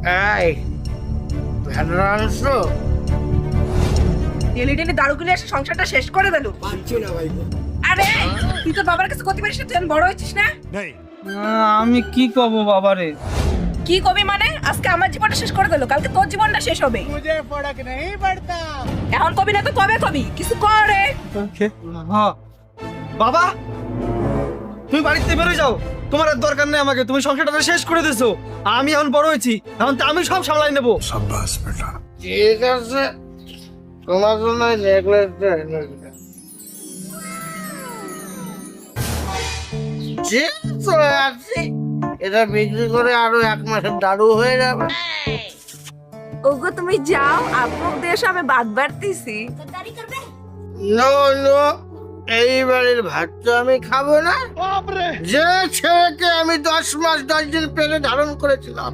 এই ভেড়া আনছো? টেনে দারু কিনে এসে সংসারটা শেষ করে দিল। পারছি না ভাই। আরে তুই তো বাবার কাছে কত পারিস না, তুই এখন বড় হয়েছিস না? আমি কি কব বাবারে? কি কবি মানে? আজকে আমার জীবনটা শেষ করে দিল, কালকে তোর জীবনটা শেষ হবে। মুঝে ফরক नहीं पड़ता। এখন কবি না তো কবে কবি? কিছু করে। বাবা, তুমি বাড়িতে বেরো যাও, তোমার আর দরকার নেই আমাকে, তুমি সংসারটা শেষ করে দিছো। আমি এখন বড় হয়েছি, এখন তো আমি সব সামলাই নেবো। ঠিক আছে, তোমার জন্য নেকলেসটা এনে দিলাম। যে চলে আসছি, এটা বিক্রি করে আরো 1 মাসের দারু হয়ে যাবে। ওগো তুমি যাও, আপনার দেশে আমি বাদ বাড়তেছি। নো নো, এই বাড়ির ভাত তো আমি খাবো না। যে ছেলেকে আমি 10 মাস 10 দিন পেলে ধারণ করেছিলাম,